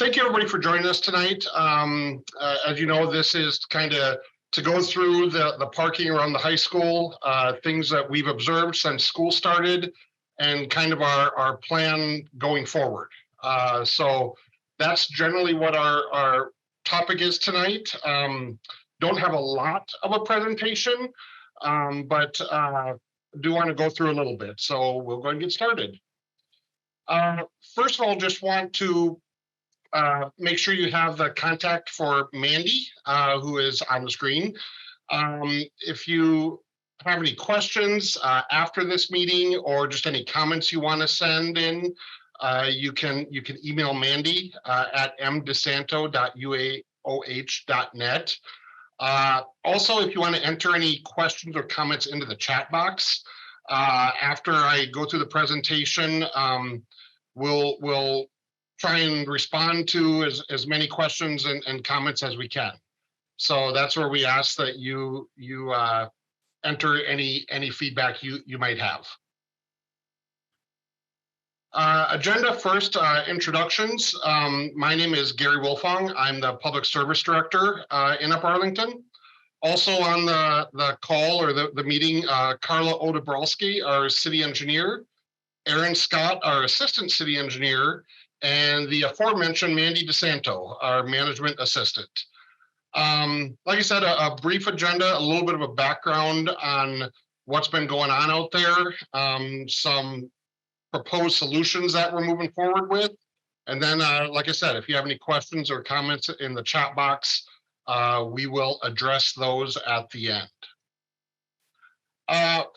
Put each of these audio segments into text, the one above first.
Thank you everybody for joining us tonight. As you know, this is kind of to go through the parking around the high school, things that we've observed since school started, and kind of our plan going forward. So that's generally what our topic is tonight. Don't have a lot of a presentation, but do want to go through a little bit. So we'll go and get started. First of all, just want to make sure you have the contact for Mandy, who is on the screen. If you have any questions after this meeting or just any comments you want to send in, you can email Mandy at mdesanto.uaoh.net. Also, if you want to enter any questions or comments into the chat box, after I go through the presentation, we'll try and respond to as many questions and comments as we can. So that's where we ask that you enter any feedback you might have. Agenda first, introductions. My name is Gary Wolfong. I'm the Public Service Director in Upper Arlington. Also on the call or the meeting, Carla Odebrowski, our City Engineer, Aaron Scott, our Assistant City Engineer, and the aforementioned Mandy DeSanto, our Management Assistant. Like I said, a brief agenda, a little bit of a background on what's been going on out there, some proposed solutions that we're moving forward with. And then, like I said, if you have any questions or comments in the chat box, we will address those at the end.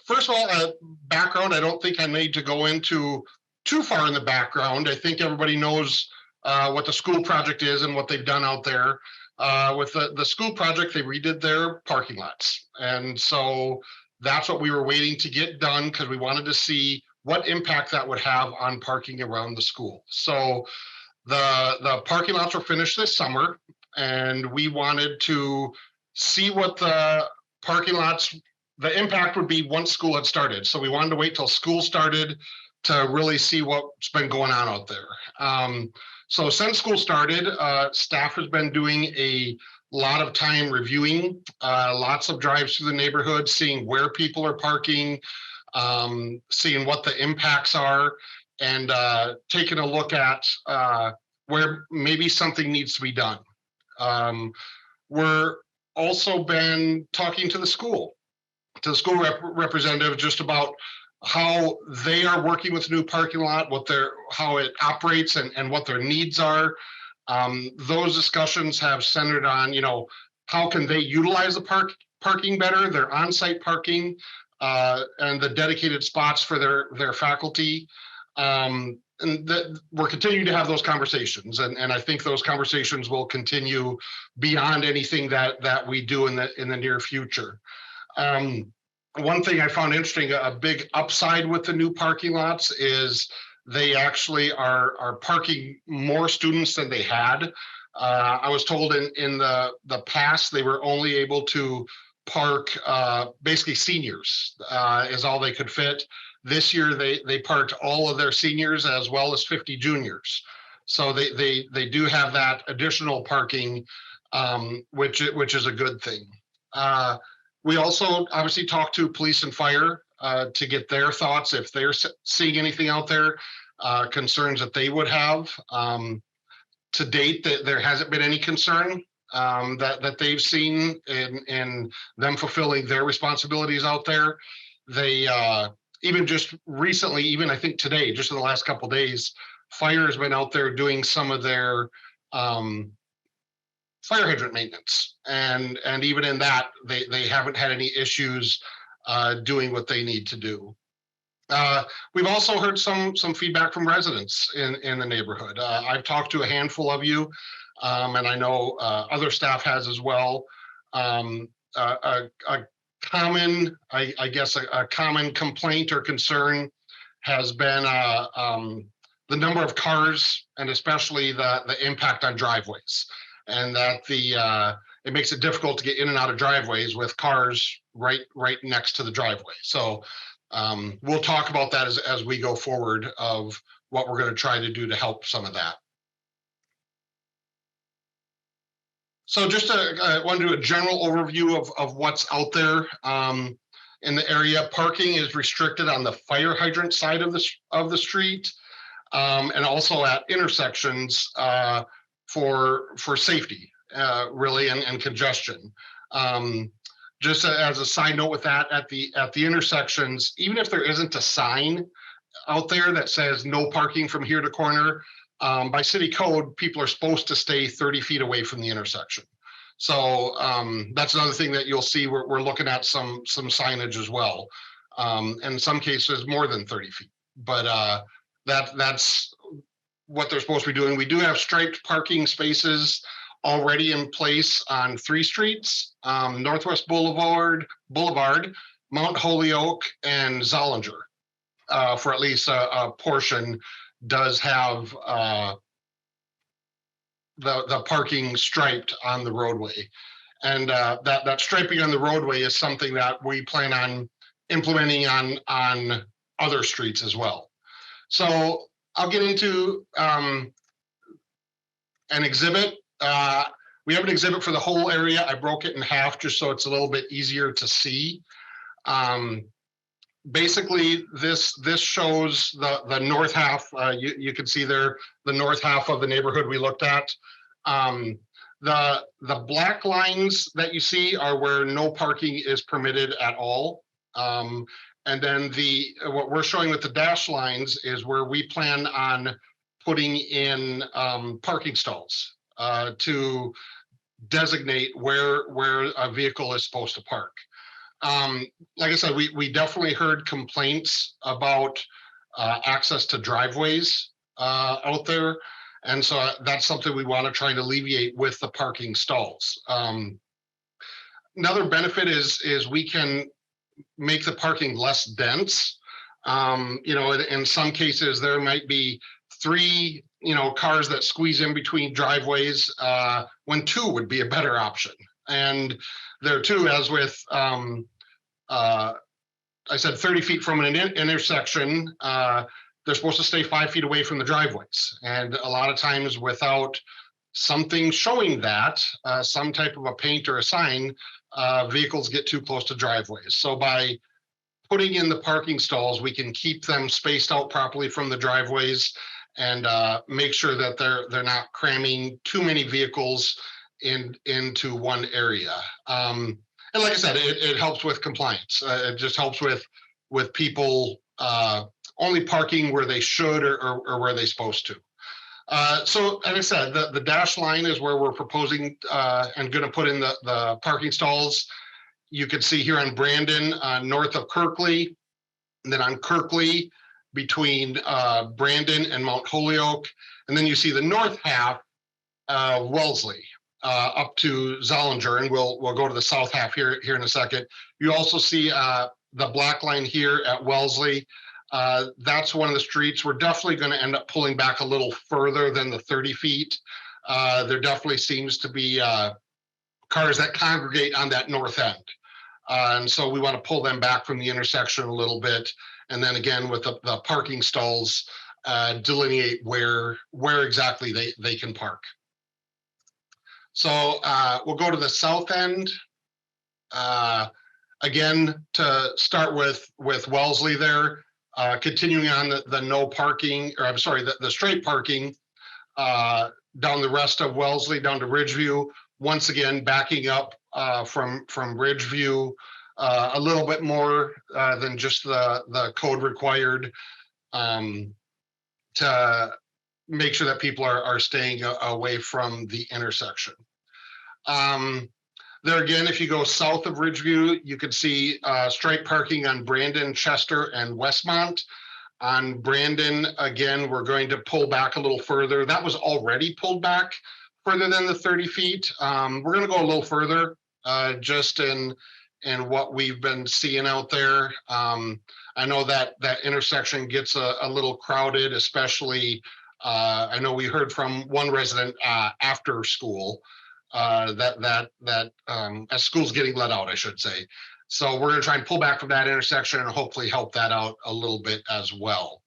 First of all, background, I don't think I need to go into too far in the background. I think everybody knows what the school project is and what they've done out there. With the school project, they redid their parking lots. And so that's what we were waiting to get done because we wanted to see what impact that would have on parking around the school. So the parking lots were finished this summer, and we wanted to see what the parking lots, the impact would be once school had started. So we wanted to wait till school started to really see what's been going on out there. So since school started, staff has been doing a lot of time reviewing, lots of drives through the neighborhood, seeing where people are parking, seeing what the impacts are, and taking a look at where maybe something needs to be done. We're also been talking to the school representative just about how they are working with the new parking lot, how it operates and what their needs are. Those discussions have centered on, how can they utilize the parking better, their on-site parking, and the dedicated spots for their faculty. And we're continuing to have those conversations, and I think those conversations will continue beyond anything that we do in the near future. One thing I found interesting, a big upside with the new parking lots is they actually are parking more students than they had. I was told in the past they were only able to park basically seniors is all they could fit. This year they parked all of their seniors as well as 50 juniors. So they do have that additional parking, which is a good thing. We also obviously talked to police and fire to get their thoughts if they're seeing anything out there, concerns that they would have. To date, there hasn't been any concern that they've seen in them fulfilling their responsibilities out there. They even just recently, even I think today, just in the last couple of days, fire has been out there doing some of their fire hydrant maintenance, and even in that they haven't had any issues doing what they need to do. We've also heard some feedback from residents in the neighborhood. I've talked to a handful of you, and I know other staff has as well. A common, I guess, a common complaint or concern has been the number of cars, and especially the impact on driveways, and that it makes it difficult to get in and out of driveways with cars right next to the driveway. So we'll talk about that as we go forward of what we're going to try to do to help some of that. So just I want to do a general overview of what's out there in the area. Parking is restricted on the fire hydrant side of the street, and also at intersections for safety, really, and congestion. Just as a side note with that, at the intersections, even if there isn't a sign out there that says no parking from here to corner, by city code, people are supposed to stay 30 feet away from the intersection. So that's another thing that you'll see. We're looking at some signage as well. In some cases, more than 30 feet. But that's what they're supposed to be doing. We do have striped parking spaces already in place on 3 streets, Northwest Boulevard, Mount Holyoke, and Zollinger. For at least a portion does have the parking striped on the roadway. And that striping on the roadway is something that we plan on implementing on other streets as well. So I'll get into an exhibit. We have an exhibit for the whole area. I broke it in half just so it's a little bit easier to see. Basically, this shows the north half. You can see there the north half of the neighborhood we looked at. The black lines that you see are where no parking is permitted at all. And then what we're showing with the dashed lines is where we plan on putting in parking stalls to designate where a vehicle is supposed to park. Like I said, we definitely heard complaints about access to driveways out there. And so that's something we want to try to alleviate with the parking stalls. Another benefit is we can make the parking less dense. In some cases, there might be 3 cars that squeeze in between driveways when 2 would be a better option. And there too, as with, I said 30 feet from an intersection, they're supposed to stay 5 feet away from the driveways. And a lot of times without something showing that, some type of a paint or a sign, vehicles get too close to driveways. So by putting in the parking stalls, we can keep them spaced out properly from the driveways and make sure that they're not cramming too many vehicles into one area. And like I said, it helps with compliance. It just helps with people only parking where they should or where they're supposed to. So, as I said, the dashed line is where we're proposing and going to put in the parking stalls. You can see here on Brandon, north of Kirkley, and then on Kirkley between Brandon and Mount Holyoke. And then you see the north half, Wellesley, up to Zollinger, and we'll go to the south half here in a second. You also see the black line here at Wellesley. That's one of the streets. We're definitely going to end up pulling back a little further than the 30 feet. There definitely seems to be cars that congregate on that north end. And so we want to pull them back from the intersection a little bit. And then again, with the parking stalls, delineate where exactly they can park. So we'll go to the south end. Again, to start with Wellesley there, continuing on the no parking, or I'm sorry, the straight parking down the rest of Wellesley, down to Ridgeview. Once again, backing up from Ridgeview a little bit more than just the code required to make sure that people are staying away from the intersection. There again, if you go south of Ridgeview, you can see straight parking on Brandon, Chester, and Westmont. On Brandon, again, we're going to pull back a little further. That was already pulled back further than the 30 feet. We're going to go a little further just in what we've been seeing out there. I know that intersection gets a little crowded, especially I know we heard from one resident after school that as school's getting let out, I should say. So we're going to try and pull back from that intersection and hopefully help that out a little bit as well.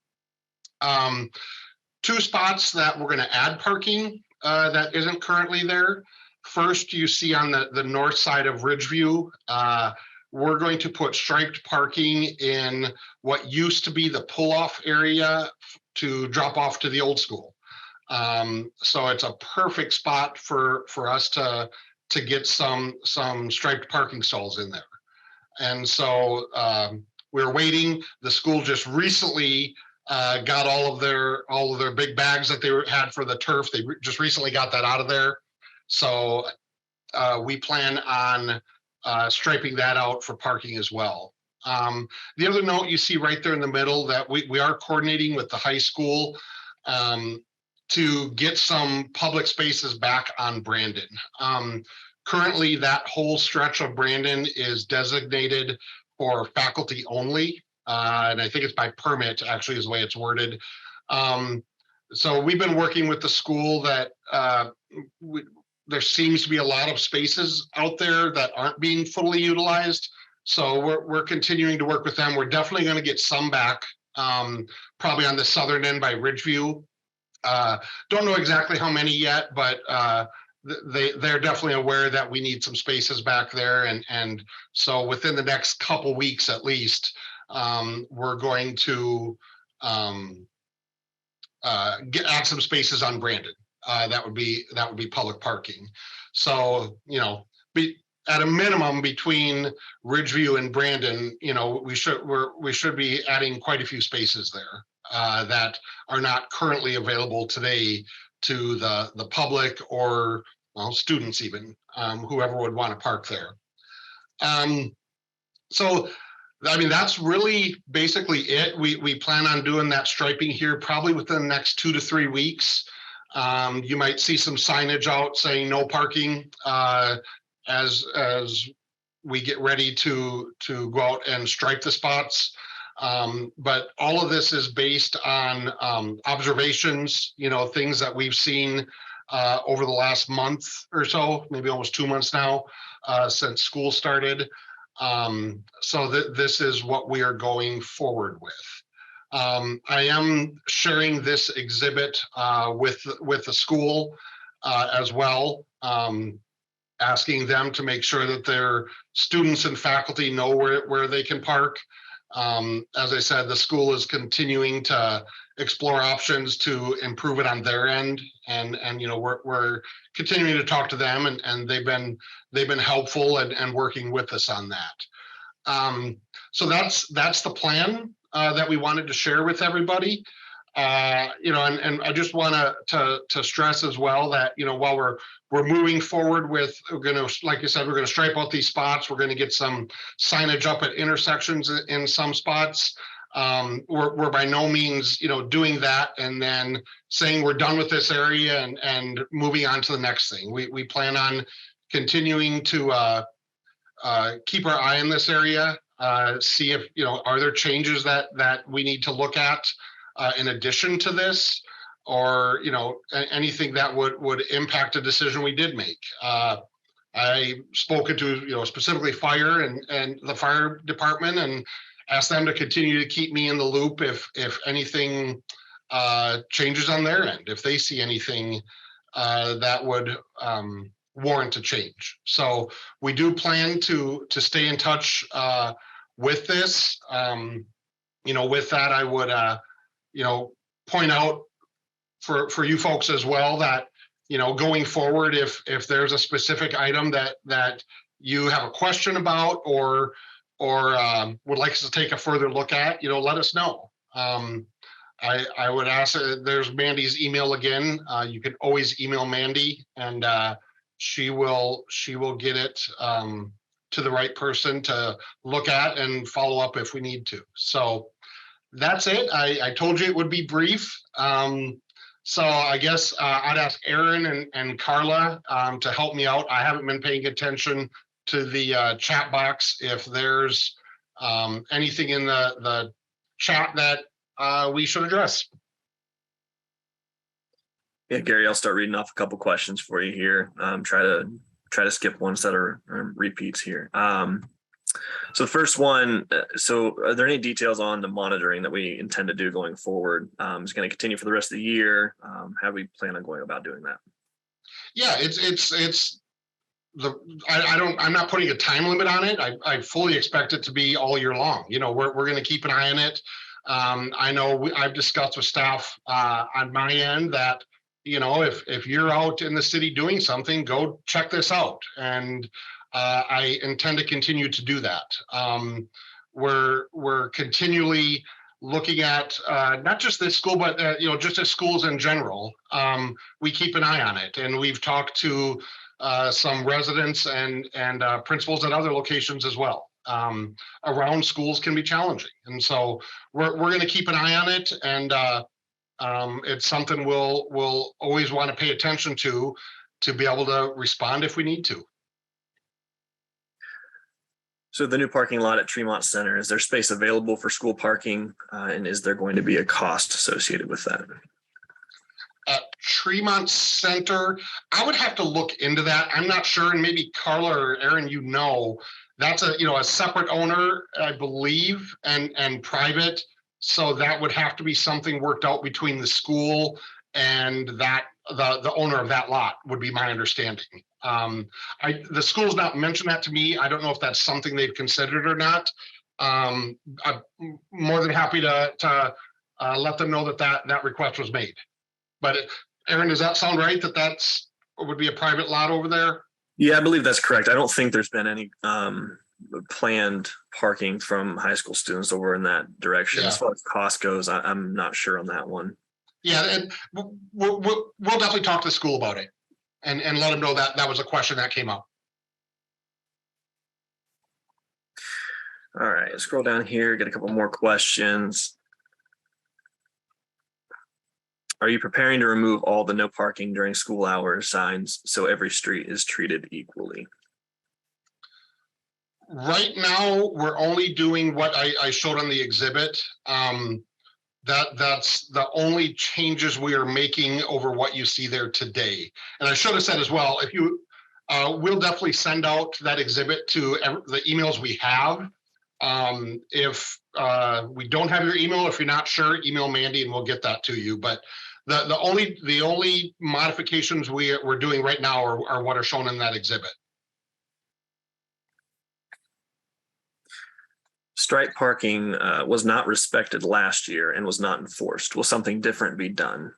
2 spots that we're going to add parking that isn't currently there. first you see on the north side of Ridgeview, we're going to put striped parking in what used to be the pull-off area to drop off to the old school. So it's a perfect spot for us to get some striped parking stalls in there. And so we're waiting. The school just recently got all of their big bags that they had for the turf. They just recently got that out of there. So we plan on striping that out for parking as well. The other note you see right there in the middle that we are coordinating with the high school to get some public spaces back on Brandon. Currently, that whole stretch of Brandon is designated for faculty only. And I think it's by permit, actually, is the way it's worded. So we've been working with the school that there seems to be a lot of spaces out there that aren't being fully utilized. So we're continuing to work with them. We're definitely going to get some back, probably on the southern end by Ridgeview. Don't know exactly how many yet, but they're definitely aware that we need some spaces back there. And so within the next couple weeks, at least, we're going to add some spaces on Brandon. That would be public parking. So, at a minimum between Ridgeview and Brandon, we should be adding quite a few spaces there that are not currently available today to the public or students even, whoever would want to park there. So, I mean, that's really basically it. We plan on doing that striping here probably within the next 2 to 3 weeks. You might see some signage out saying no parking as we get ready to go out and stripe the spots. But all of this is based on observations, things that we've seen over the last month or so, maybe almost 2 months now, since school started. So this is what we are going forward with. I am sharing this exhibit with the school as well, asking them to make sure that their students and faculty know where they can park. As I said, the school is continuing to explore options to improve it on their end, and we're continuing to talk to them, and they've been helpful and working with us on that. So that's the plan that we wanted to share with everybody. And I just want to stress as well that while we're moving forward with, we're going to, like you said, we're going to stripe out these spots. We're going to get some signage up at intersections in some spots. We're by no means doing that and then saying we're done with this area and moving on to the next thing. We plan on continuing to keep our eye on this area, see if are there changes that we need to look at in addition to this, or anything that would impact a decision we did make. I spoken to specifically fire and the fire department and asked them to continue to keep me in the loop if anything changes on their end, if they see anything that would warrant a change. So we do plan to stay in touch with this. With that, I would point out for you folks as well that going forward, if there's a specific item that you have a question about or would like us to take a further look at, let us know. I would ask, there's Mandy's email again. You can always email Mandy, and she will get it to the right person to look at and follow up if we need to. So that's it. I told you it would be brief. So I guess I'd ask Aaron and Carla to help me out. I haven't been paying attention to the chat box. If there's anything in the chat that we should address. Yeah, Gary, I'll start reading off a couple questions for you here. Try to skip ones that are repeats here. So the first one, so are there any details on the monitoring that we intend to do going forward? Is it going to continue for the rest of the year? How do we plan on going about doing that? Yeah, it's I'm not putting a time limit on it. I fully expect it to be all year long. We're going to keep an eye on it. I know I've discussed with staff on my end that, if you're out in the city doing something, go check this out. And I intend to continue to do that. We're continually looking at not just this school, but just at schools in general. We keep an eye on it, and we've talked to some residents and principals at other locations as well. Around schools can be challenging, and so we're going to keep an eye on it, and it's something we'll always want to pay attention to be able to respond if we need to. So the new parking lot at Tremont Center, is there space available for school parking, and is there going to be a cost associated with that? At Tremont Center, I would have to look into that. I'm not sure, and maybe Carla or Aaron, that's a separate owner, I believe, and private. So that would have to be something worked out between the school and that the owner of that lot, would be my understanding. The school's not mentioned that to me. I don't know if that's something they've considered or not. I'm more than happy to let them know that request was made. But Aaron, does that sound right? That's would be a private lot over there? Yeah, I believe that's correct. I don't think there's been any planned parking from high school students over in that direction. Yeah. As far as cost goes, I'm not sure on that one. Yeah, and we'll definitely talk to the school about it and let them know that was a question that came up. All right, scroll down here, get a couple more questions. Are you preparing to remove all the no parking during school hours signs so every street is treated equally? Right now, we're only doing what I showed on the exhibit. That's the only changes we are making over what you see there today. And I should have said as well, if you, we'll definitely send out that exhibit to the emails we have. If we don't have your email, if you're not sure, email Mandy and we'll get that to you. But the only modifications we're doing right now are what are shown in that exhibit. Stripe parking was not respected last year and was not enforced. Will something different be done?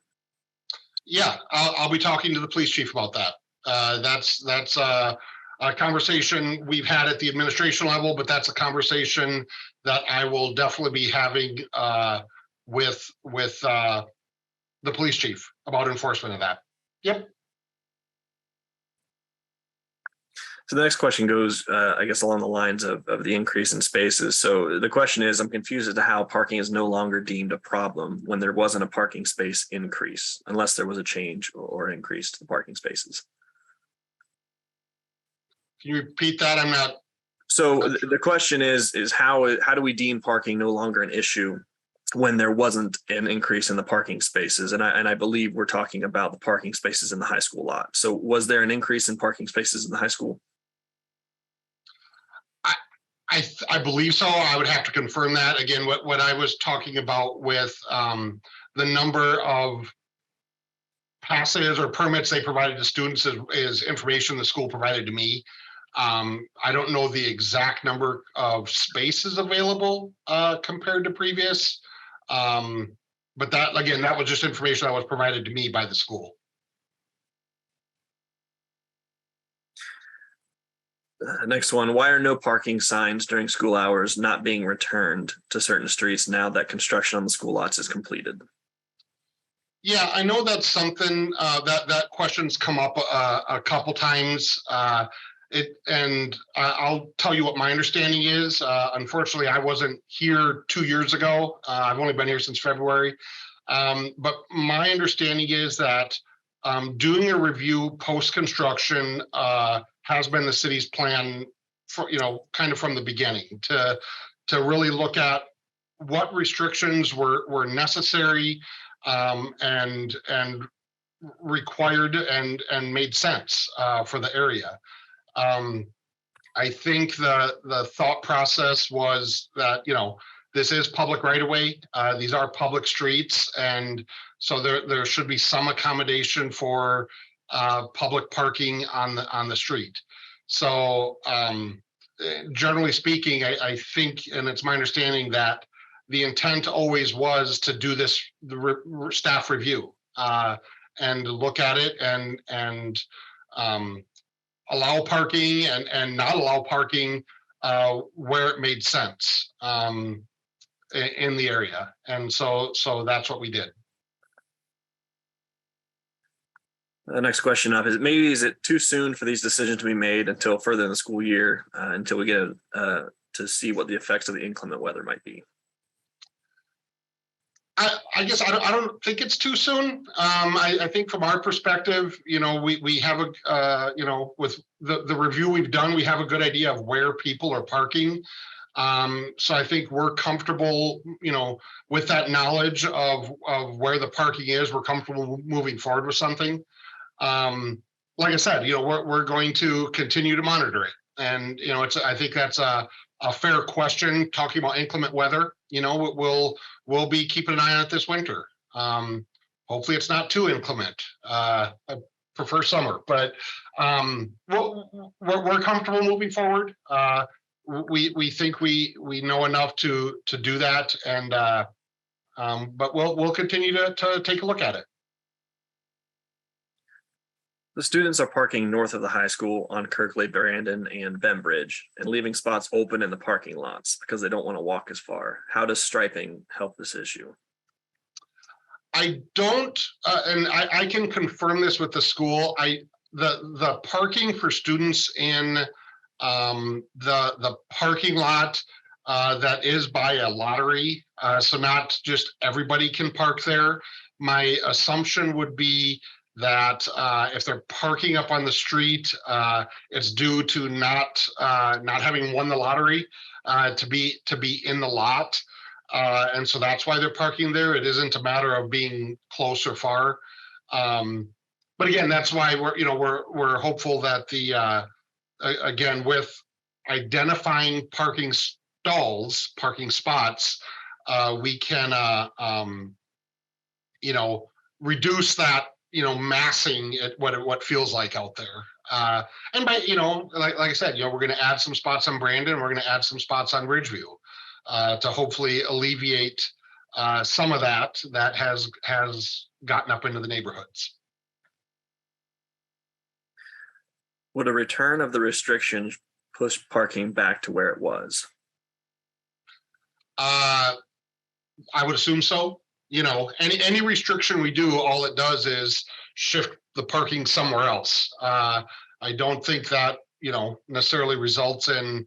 Yeah, I'll be talking to the police chief about that. That's a conversation we've had at the administration level, but that's a conversation that I will definitely be having with the police chief about enforcement of that. Yep. So the next question goes, I guess, along the lines of the increase in spaces. So the question is, I'm confused as to how parking is no longer deemed a problem when there wasn't a parking space increase, unless there was a change or increase to the parking spaces. Can you repeat that? I'm not. So the question is how do we deem parking no longer an issue when there wasn't an increase in the parking spaces? And I believe we're talking about the parking spaces in the high school lot. So was there an increase in parking spaces in the high school? I believe so. I would have to confirm that. Again, what I was talking about with the number of passes or permits they provided to students is information the school provided to me. I don't know the exact number of spaces available compared to previous. But that, again, that was just information that was provided to me by the school. Next one, why are no parking signs during school hours not being returned to certain streets now that construction on the school lots is completed? Yeah, I know that's something that question's come up a couple times. I'll tell you what my understanding is. Unfortunately, I wasn't here 2 years ago. I've only been here since February. But my understanding is that doing a review post-construction has been the city's plan for, kind of from the beginning to really look at what restrictions were necessary and required and made sense for the area. I think the thought process was that, this is public right of way. These are public streets. And so there should be some accommodation for public parking on the street. So generally speaking, I think, and it's my understanding that the intent always was to do this staff review and look at it and allow parking and not allow parking where it made sense in the area. And so that's what we did. The next question up is, is it too soon for these decisions to be made until further in the school year, until we get to see what the effects of the inclement weather might be? I guess I don't think it's too soon. I think from our perspective, we have with the review we've done, we have a good idea of where people are parking. So I think we're comfortable, with that knowledge of where the parking is. We're comfortable moving forward with something. Like I said, we're going to continue to monitor it, and I think that's a fair question. Talking about inclement weather, we'll be keeping an eye on it this winter. Hopefully, it's not too inclement. I prefer summer, but we're comfortable moving forward. We think we know enough to do that, and but we'll continue to take a look at it. The students are parking north of the high school on Kirkley, Brandon, and Bembridge, and leaving spots open in the parking lots because they don't want to walk as far. How does striping help this issue? I don't, and I can confirm this with the school. The parking for students in the parking lot that is by a lottery, so not just everybody can park there. My assumption would be that if they're parking up on the street, it's due to not having won the lottery to be in the lot, and so that's why they're parking there. It isn't a matter of being close or far, but again, that's why we're hopeful that the again, with identifying parking stalls, parking spots, we can reduce that massing at what feels like out there. And by, like I said, we're going to add some spots on Brandon. We're going to add some spots on Ridgeview to hopefully alleviate some of that has gotten up into the neighborhoods. Would a return of the restrictions push parking back to where it was? I would assume so. Any restriction we do, all it does is shift the parking somewhere else. I don't think that, necessarily results in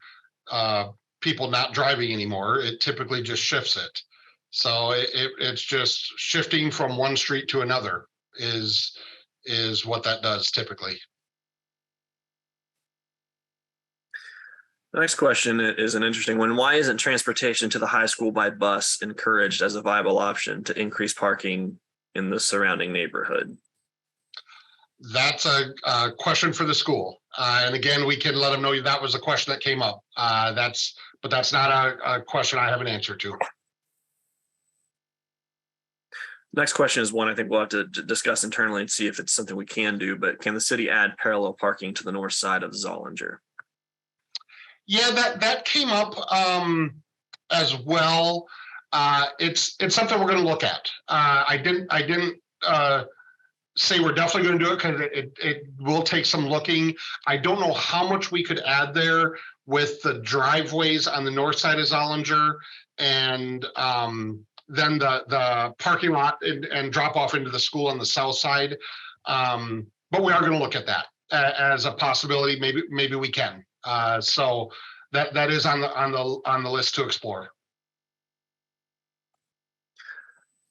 people not driving anymore. It typically just shifts it. So it's just shifting from one street to another is what that does typically. The next question is an interesting one. Why isn't transportation to the high school by bus encouraged as a viable option to increase parking in the surrounding neighborhood? That's a question for the school. And again, we can let them know that was a question that came up. But that's not a question I have an answer to. Next question is one I think we'll have to discuss internally and see if it's something we can do, but can the city add parallel parking to the north side of Zollinger? Yeah, that came up as well. It's something we're going to look at. I didn't say we're definitely going to do it because it will take some looking. I don't know how much we could add there with the driveways on the north side of Zollinger and then the parking lot and drop off into the school on the south side. But we are going to look at that as a possibility. Maybe we can. So that is on the list to explore.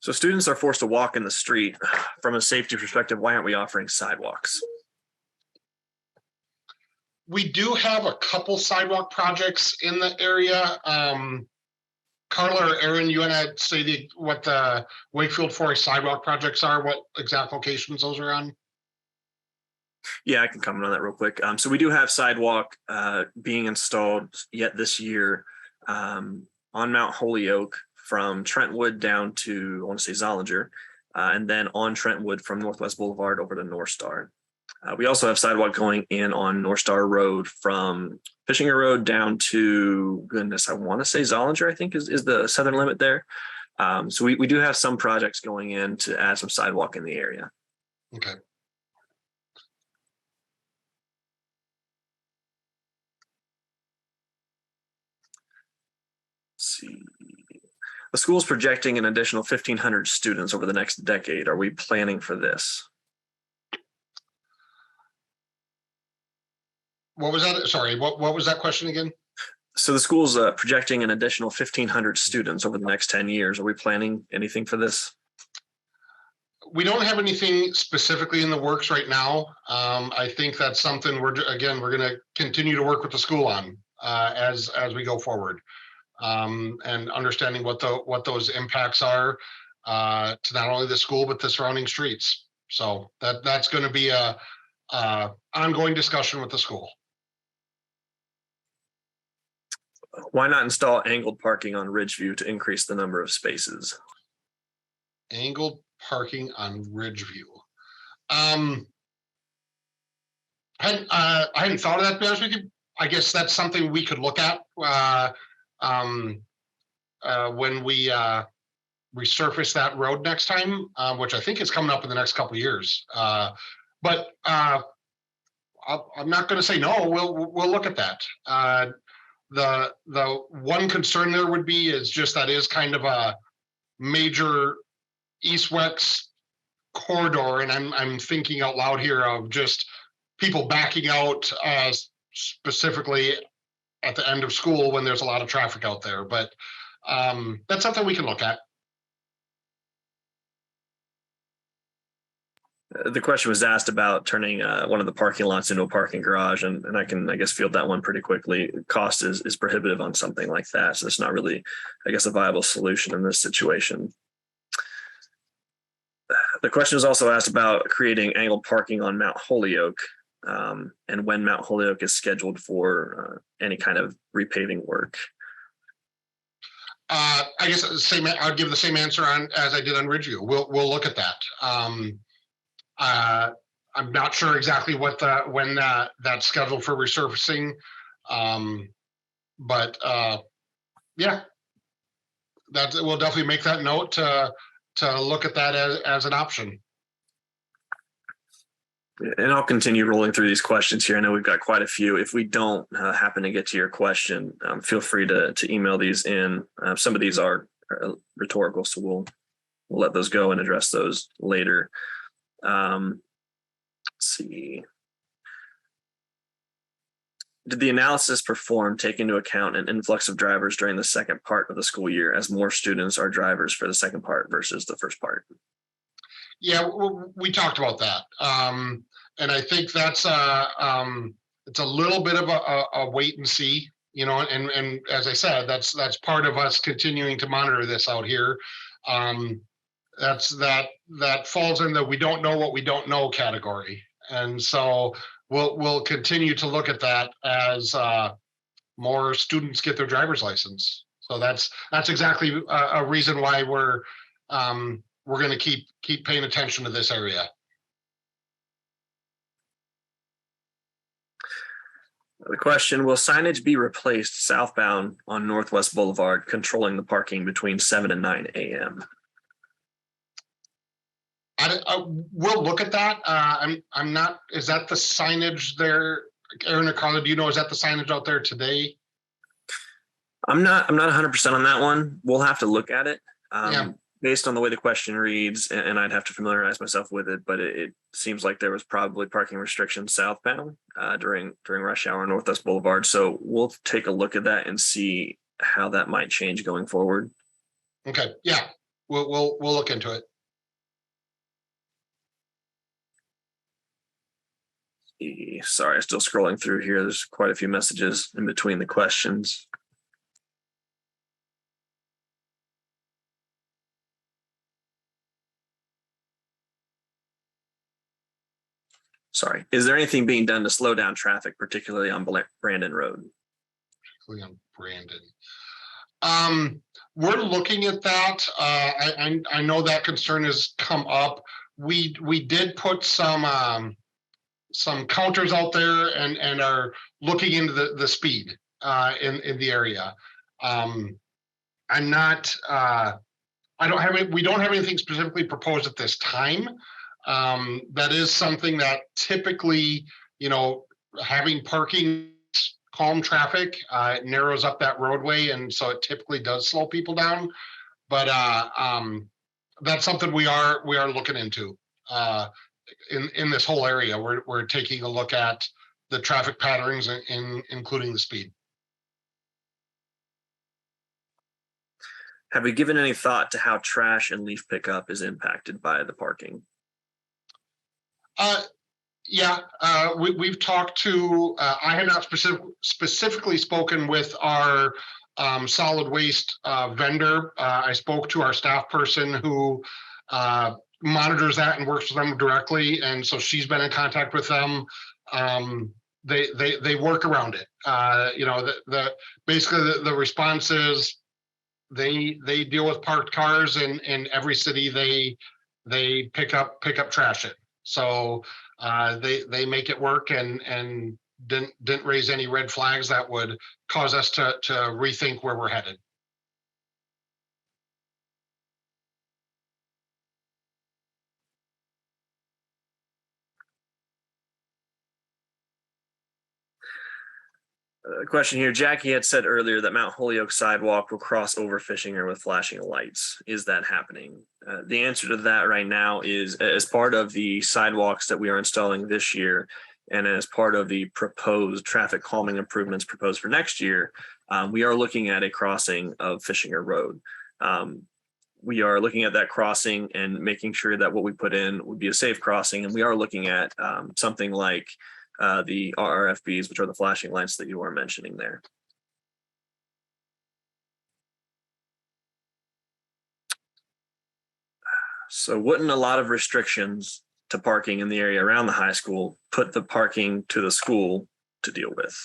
So students are forced to walk in the street. From a safety perspective, why aren't we offering sidewalks? We do have a couple sidewalk projects in the area. Carla or Aaron, you want to say what the Wakefield Forest sidewalk projects are, what exact locations those are on? Yeah, I can comment on that real quick. So we do have sidewalk being installed yet this year on Mount Holyoke from Trentwood down to, I want to say Zollinger, and then on Trentwood from Northwest Boulevard over to North Star. We also have sidewalk going in on North Star Road from Fishinger Road down to, goodness, I want to say Zollinger, I think is the southern limit there. So we do have some projects going in to add some sidewalk in the area. Okay. Let's see. The school's projecting an additional 1,500 students over the next decade. Are we planning for this? What was that? Sorry, what was that question again? So the school's projecting an additional 1,500 students over the next 10 years. Are we planning anything for this? We don't have anything specifically in the works right now. I think that's something we're going to continue to work with the school on as we go forward, and understanding what those impacts are to not only the school but the surrounding streets. So that's going to be a ongoing discussion with the school. Why not install angled parking on Ridgeview to increase the number of spaces? Angled parking on Ridgeview. I hadn't thought of that, to be honest with you. I guess that's something we could look at when we resurface that road next time, which I think is coming up in the next couple of years. But I'm not going to say no. We'll look at that. The one concern there would be is just that is kind of a major east-west corridor, and I'm thinking out loud here of just people backing out specifically at the end of school when there's a lot of traffic out there. But that's something we can look at. The question was asked about turning one of the parking lots into a parking garage, and I can, I guess, field that one pretty quickly. Cost is prohibitive on something like that, so it's not really, I guess, a viable solution in this situation. The question was also asked about creating angled parking on Mount Holyoke, and when Mount Holyoke is scheduled for any kind of repaving work. I guess I'll give the same answer as I did on Ridgeview. We'll look at that. I'm not sure exactly when that's scheduled for resurfacing, but yeah, we'll definitely make that note to look at that as an option. And I'll continue rolling through these questions here. I know we've got quite a few. If we don't happen to get to your question, feel free to email these in. Some of these are rhetorical, so we'll let those go and address those later. Let's see. Did the analysis performed take into account an influx of drivers during the second part of the school year, as more students are drivers for the second part versus the first part? Yeah, we talked about that, and I think that's it's a little bit of a wait and see, and as I said, that's part of us continuing to monitor this out here. That falls in the we don't know what we don't know category, and so we'll continue to look at that as more students get their driver's license. So that's exactly a reason why we're going to keep paying attention to this area. The question, will signage be replaced southbound on Northwest Boulevard, controlling the parking between 7 and 9 a.m.? We'll look at that. I'm not, is that the signage there? Aaron or Carla, do you know, is that the signage out there today? I'm not 100% on that one. We'll have to look at it. Yeah. Based on the way the question reads, and I'd have to familiarize myself with it, but it seems like there was probably parking restrictions southbound during rush hour on Northwest Boulevard. So we'll take a look at that and see how that might change going forward. Okay. Yeah. We'll look into it. Sorry, I'm still scrolling through here. There's quite a few messages in between the questions. Sorry. Is there anything being done to slow down traffic, particularly on Brandon Road? Particularly on Brandon. We're looking at that. I know that concern has come up. We did put some some counters out there and are looking into the speed in the area. I'm not. We don't have anything specifically proposed at this time. That is something that typically, having parking calm traffic, it narrows up that roadway, and so it typically does slow people down. But that's something we are looking into in this whole area. We're taking a look at the traffic patterns, including the speed. Have you given any thought to how trash and leaf pickup is impacted by the parking? Yeah, we've talked to. I have not specifically spoken with our solid waste vendor. I spoke to our staff person who monitors that and works with them directly, and so she's been in contact with them. They work around it. Basically the response is they deal with parked cars in every city they pick up trash in. So they make it work and didn't raise any red flags that would cause us to rethink where we're headed. Question here. Jackie had said earlier that Mount Holyoke sidewalk will cross over Fishinger with flashing lights. Is that happening? The answer to that right now is, as part of the sidewalks that we are installing this year, and as part of the proposed traffic calming improvements proposed for next year, we are looking at a crossing of Fishinger Road. We are looking at that crossing and making sure that what we put in would be a safe crossing. And we are looking at something like the RRFBs, which are the flashing lights that you are mentioning there. So wouldn't a lot of restrictions to parking in the area around the high school put the parking to the school to deal with?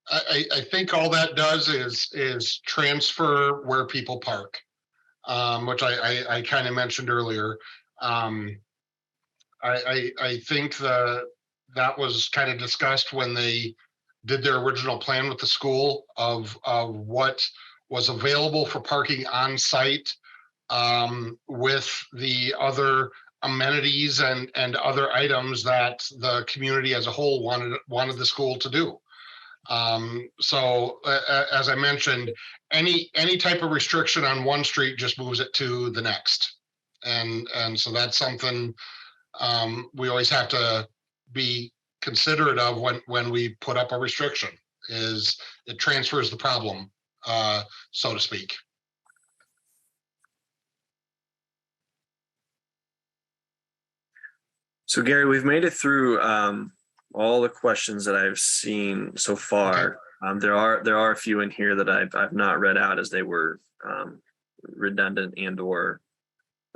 I think all that does is transfer where people park, which I kind of mentioned earlier. I think that was kind of discussed when they did their original plan with the school of what was available for parking on site, with the other amenities and other items that the community as a whole wanted the school to do. So as I mentioned, any type of restriction on one street just moves it to the next, and so that's something we always have to be considerate of when we put up a restriction. Is it transfers the problem, so to speak. So Gary, we've made it through all the questions that I've seen so far. Okay. There are a few in here that I've not read out as they were redundant and or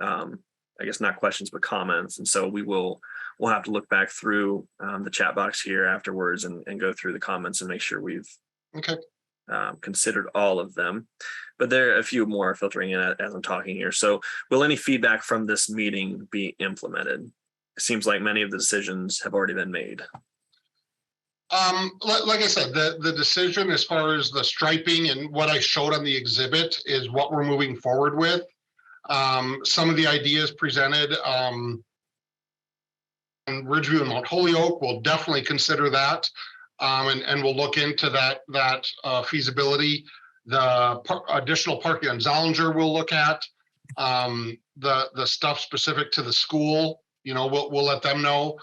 I guess not questions but comments, and so we'll have to look back through the chat box here afterwards and go through the comments and make sure we've considered all of them. But there are a few more filtering in as I'm talking here. So will any feedback from this meeting be implemented? It seems like many of the decisions have already been made. Like I said, the decision as far as the striping and what I showed on the exhibit is what we're moving forward with. Some of the ideas presented in Ridgeview and Mount Holyoke, we'll definitely consider that, and we'll look into that feasibility. The additional parking on Zollinger we'll look at. The stuff specific to the school, we'll let them know.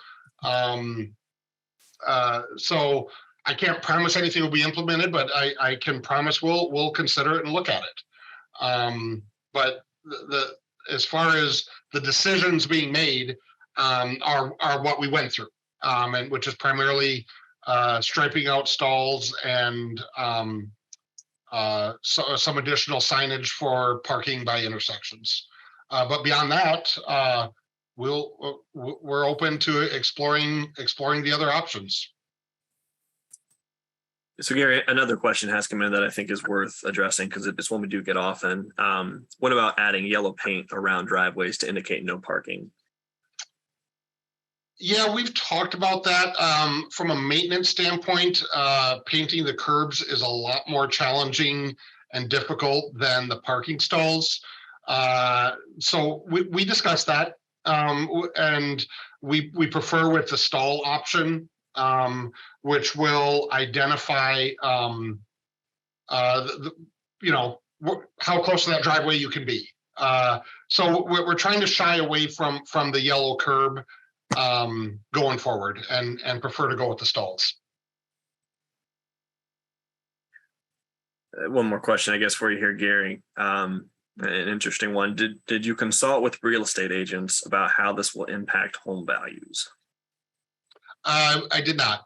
So I can't promise anything will be implemented, but I can promise we'll consider it and look at it. But as far as the decisions being made are what we went through, and which is primarily striping out stalls and some additional signage for parking by intersections. But beyond that, we're open to exploring the other options. So Gary, another question has come in that I think is worth addressing because it's one we do get often. What about adding yellow paint around driveways to indicate no parking? Yeah, we've talked about that. From a maintenance standpoint, painting the curbs is a lot more challenging and difficult than the parking stalls. So we discussed that, and we prefer with the stall option, which will identify, you know, how close to that driveway you can be. So we're trying to shy away from the yellow curb going forward, and prefer to go with the stalls. One more question, I guess, for you here, Gary. An interesting one. Did you consult with real estate agents about how this will impact home values? I did not.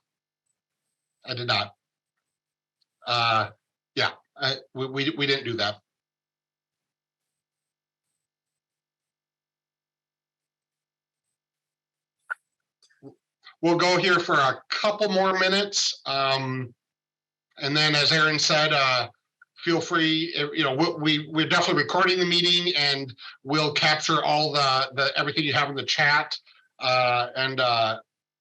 Yeah, we didn't do that. We'll go here for a couple more minutes. And then, as Aaron said, feel free, you know, we're definitely recording the meeting, and we'll capture all the everything you have in the chat. And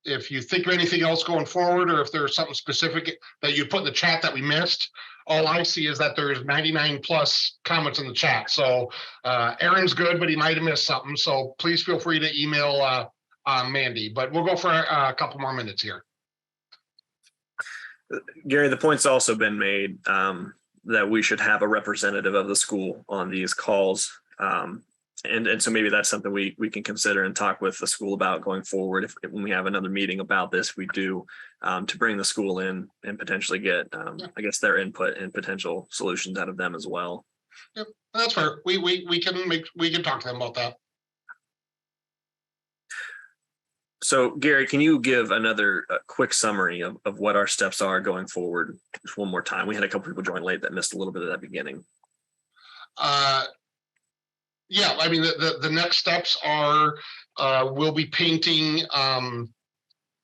if you think of anything else going forward, or if there's something specific that you put in the chat that we missed, all I see is that there's 99 plus comments in the chat. So Aaron's good, but he might have missed something. So please feel free to email Mandy, but we'll go for a couple more minutes here. Gary, the point's also been made that we should have a representative of the school on these calls. And so maybe that's something we can consider and talk with the school about going forward. If when we have another meeting about this, we do, to bring the school in and potentially get, I guess, their input and potential solutions out of them as well. Yep, that's fair. We can talk to them about that. So, Gary, can you give another quick summary of what our steps are going forward just one more time? We had a couple people join late that missed a little bit of that beginning. Yeah, I mean, the next steps are we'll be painting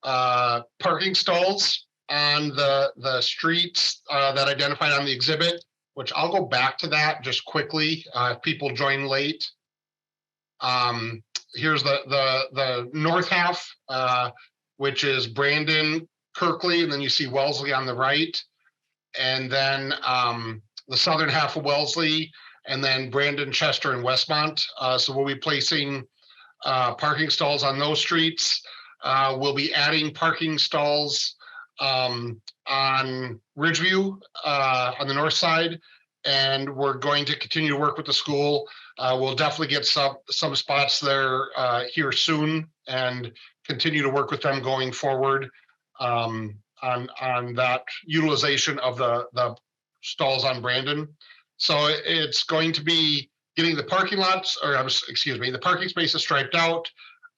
parking stalls on the streets that identified on the exhibit, which I'll go back to that just quickly if people join late. Here's the north half, which is Brandon, Kirkley, and then you see Wellesley on the right. And then the southern half of Wellesley, and then Brandon, Chester, and Westmont. So we'll be placing parking stalls on those streets. We'll be adding parking stalls on Ridgeview on the north side, and we're going to continue to work with the school. We'll definitely get some spots there here soon, and continue to work with them going forward on that utilization of the stalls on Brandon. So it's going to be getting the parking lots, or excuse me, the parking spaces striped out,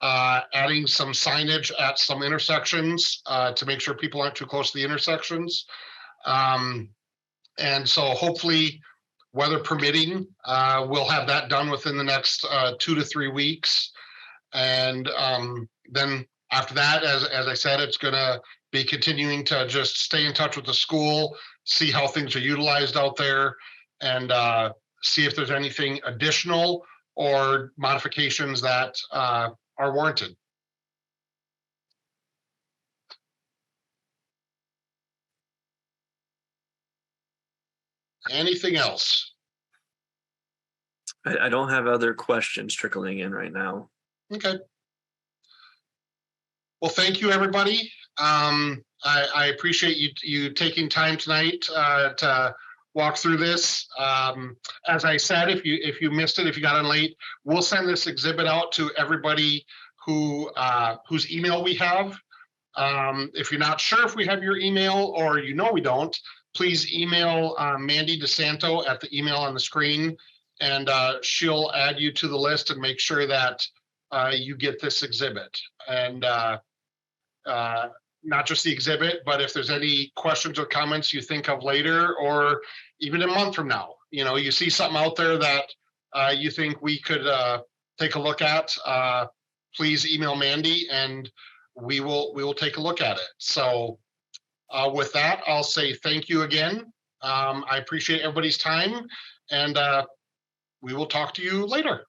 adding some signage at some intersections to make sure people aren't too close to the intersections. And so hopefully, weather permitting, we'll have that done within the next 2 to 3 weeks. And then after that, as I said, it's going to be continuing to just stay in touch with the school, see how things are utilized out there, and see if there's anything additional or modifications that are warranted. Anything else? I don't have other questions trickling in right now. Okay. Well, thank you, everybody. I appreciate you taking time tonight to walk through this. As I said, if you missed it, if you got in late, we'll send this exhibit out to everybody whose email we have. If you're not sure if we have your email, or we don't, please email Mandy DeSanto at the email on the screen, and she'll add you to the list and make sure that you get this exhibit. And not just the exhibit, but if there's any questions or comments you think of later, or even a month from now, you see something out there that you think we could take a look at, please email Mandy, and we will take a look at it. So with that, I'll say thank you again. I appreciate everybody's time, and we will talk to you later.